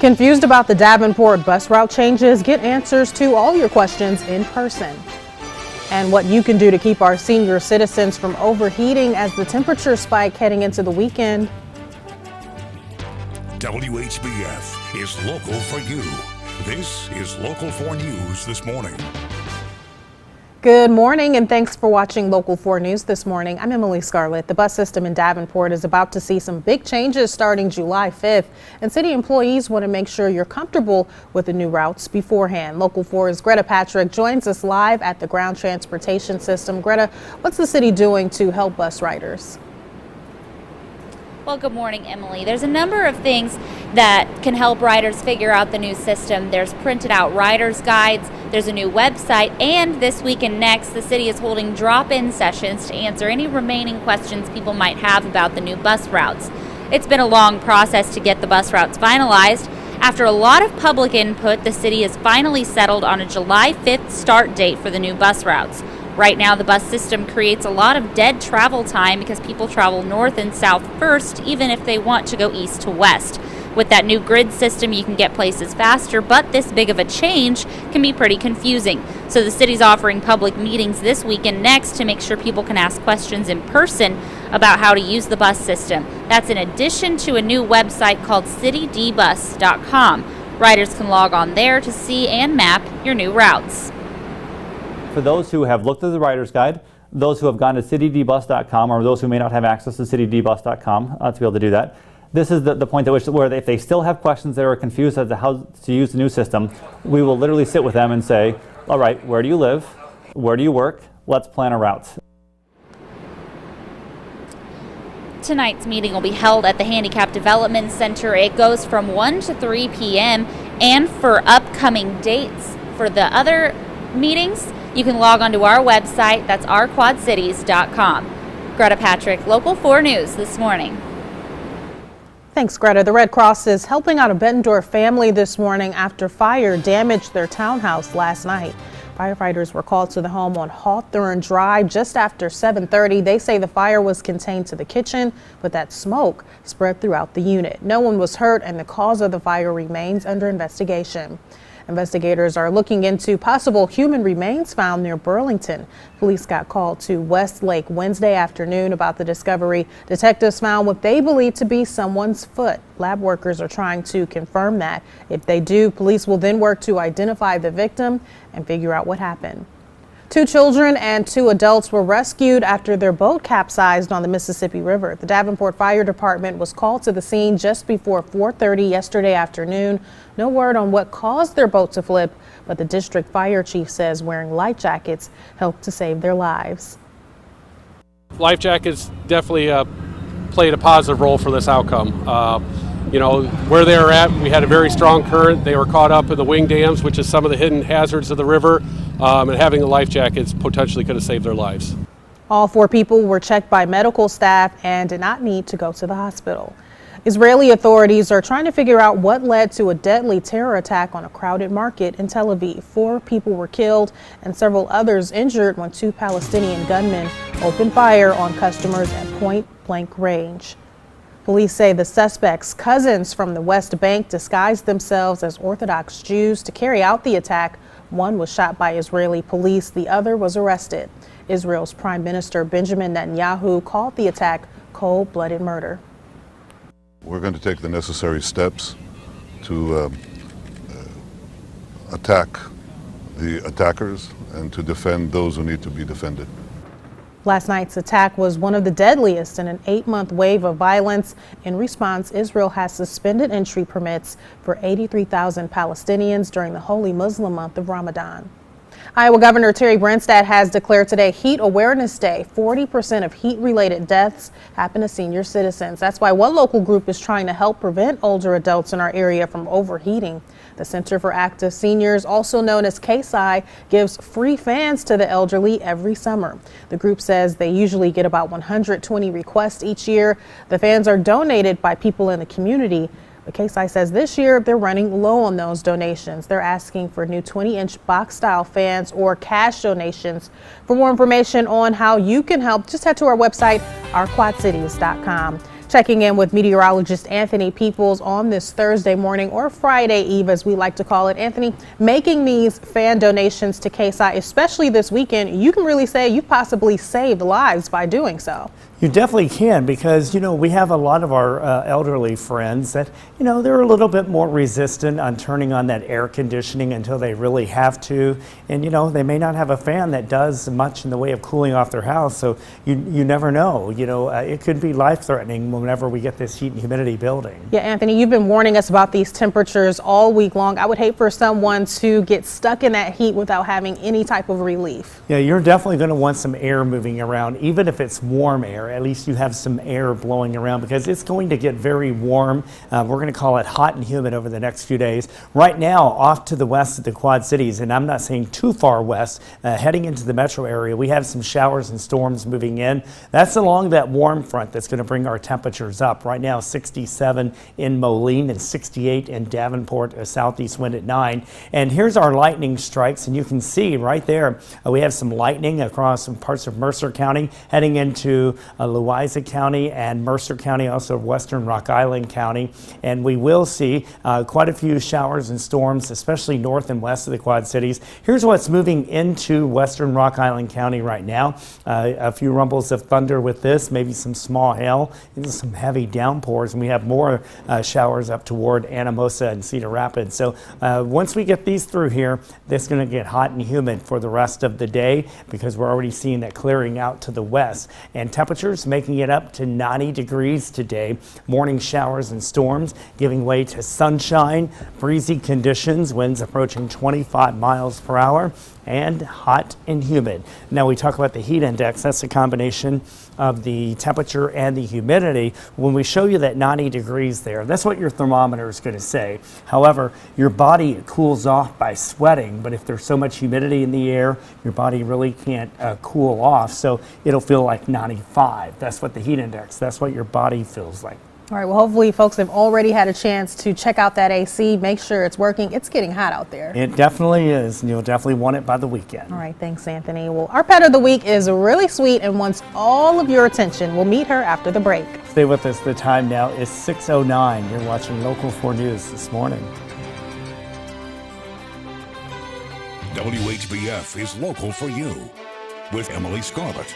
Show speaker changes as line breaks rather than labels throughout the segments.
Confused about the Davenport bus route changes? Get answers to all your questions in person. And what you can do to keep our senior citizens from overheating as the temperature spike heading into the weekend.
WHBF is local for you. This is Local 4 News this morning.
Good morning and thanks for watching Local 4 News this morning. I'm Emily Scarlett. The bus system in Davenport is about to see some big changes starting July 5th, and city employees want to make sure you're comfortable with the new routes beforehand. Local 4's Greta Patrick joins us live at the ground transportation system. Greta, what's the city doing to help bus riders?
Well, good morning, Emily. There's a number of things that can help riders figure out the new system. There's printed out rider's guides, there's a new website, and this week and next, the city is holding drop-in sessions to answer any remaining questions people might have about the new bus routes. It's been a long process to get the bus routes finalized. After a lot of public input, the city has finally settled on a July 5th start date for the new bus routes. Right now, the bus system creates a lot of dead travel time because people travel north and south first, even if they want to go east to west. With that new grid system, you can get places faster, but this big of a change can be pretty confusing. So the city's offering public meetings this week and next to make sure people can ask questions in person about how to use the bus system. That's in addition to a new website called citydbus.com. Riders can log on there to see and map your new routes.
For those who have looked at the rider's guide, those who have gone to citydbus.com, or those who may not have access to citydbus.com to be able to do that, this is the point at which where if they still have questions that are confused as to how to use the new system, we will literally sit with them and say, all right, where do you live? Where do you work? Let's plan a route.
Tonight's meeting will be held at the Handicap Development Center. It goes from 1 to 3 p.m. And for upcoming dates for the other meetings, you can log on to our website. That's ourquadcities.com. Greta Patrick, Local 4 News this morning.
Thanks, Greta. The Red Cross is helping out a Bettendorf family this morning after fire damaged their townhouse last night. Firefighters were called to the home on Hawthorne Drive just after 7:30. They say the fire was contained to the kitchen, but that smoke spread throughout the unit. No one was hurt, and the cause of the fire remains under investigation. Investigators are looking into possible human remains found near Burlington. Police got called to Westlake Wednesday afternoon about the discovery. Detectives found what they believe to be someone's foot. Lab workers are trying to confirm that. If they do, police will then work to identify the victim and figure out what happened. 2 children and 2 adults were rescued after their boat capsized on the Mississippi River. The Davenport Fire Department was called to the scene just before 4:30 yesterday afternoon. No word on what caused their boat to flip, but the district fire chief says wearing life jackets helped to save their lives.
Life jackets definitely played a positive role for this outcome. You know, where they were at, we had a very strong current. They were caught up in the wing dams, which is some of the hidden hazards of the river, and having the life jackets potentially could have saved their lives.
All 4 people were checked by medical staff and did not need to go to the hospital. Israeli authorities are trying to figure out what led to a deadly terror attack on a crowded market in Tel Aviv. 4 people were killed and several others injured when 2 Palestinian gunmen opened fire on customers at point-blank range. Police say the suspects' cousins from the West Bank disguised themselves as Orthodox Jews to carry out the attack. One was shot by Israeli police. The other was arrested. Israel's Prime Minister Benjamin Netanyahu called the attack cold-blooded murder.
We're going to take the necessary steps to attack the attackers and to defend those who need to be defended.
Last night's attack was one of the deadliest in an 8-month wave of violence. In response, Israel has suspended entry permits for 83,000 Palestinians during the holy Muslim month of Ramadan. Iowa Governor Terry Branstad has declared today Heat Awareness Day. 40% of heat-related deaths happen to senior citizens. That's why one local group is trying to help prevent older adults in our area from overheating. The Center for Active Seniors, also known as KSI, gives free fans to the elderly every summer. The group says they usually get about 120 requests each year. The fans are donated by people in the community. But KSI says this year they're running low on those donations. They're asking for new 20-inch box-style fans or cash donations. For more information on how you can help, just head to our website, ourquadcities.com. Checking in with meteorologist Anthony Peoples on this Thursday morning, or Friday Eve as we like to call it. Anthony, making these fan donations to KSI, especially this weekend, you can really say you possibly saved lives by doing so.
You definitely can, because, we have a lot of our elderly friends that, they're a little bit more resistant on turning on that air conditioning until they really have to. And, they may not have a fan that does much in the way of cooling off their house. So you never know. It could be life-threatening whenever we get this heat and humidity building.
Yeah, Anthony, you've been warning us about these temperatures all week long. I would hate for someone to get stuck in that heat without having any type of relief.
Yeah, you're definitely going to want some air moving around, even if it's warm air. At least you have some air blowing around, because it's going to get very warm. We're going to call it hot and humid over the next few days. Right now, off to the west of the Quad Cities, and I'm not saying too far west, heading into the metro area, we have some showers and storms moving in. That's along that warm front that's going to bring our temperatures up. Right now, 67 in Moline and 68 in Davenport, a southeast wind at 9. And here's our lightning strikes, and you can see right there, we have some lightning across some parts of Mercer County, heading into Louisa County and Mercer County, also western Rock Island County. And we will see quite a few showers and storms, especially north and west of the Quad Cities. Here's what's moving into western Rock Island County right now. A few rumbles of thunder with this, maybe some small hail, and some heavy downpours. And we have more showers up toward Anamosa and Cedar Rapids. So once we get these through here, it's going to get hot and humid for the rest of the day, because we're already seeing that clearing out to the west. And temperatures making it up to 90 degrees today. Morning showers and storms giving way to sunshine, breezy conditions, winds approaching 25 miles per hour, and hot and humid. Now we talk about the heat index. That's a combination of the temperature and the humidity. When we show you that 90 degrees there, that's what your thermometer is going to say. However, your body cools off by sweating, but if there's so much humidity in the air, your body really can't cool off, so it'll feel like 95. That's what the heat index, that's what your body feels like.
All right, well, hopefully folks have already had a chance to check out that AC, make sure it's working. It's getting hot out there.
It definitely is, and you'll definitely want it by the weekend.
All right, thanks, Anthony. Well, our pet of the week is really sweet and wants all of your attention. We'll meet her after the break.
Stay with us. The time now is 6:09. You're watching Local 4 News this morning.
WHBF is local for you, with Emily Scarlett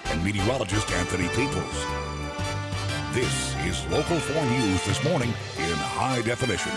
and meteorologist Anthony Peoples. This is Local 4 News this morning in high definition.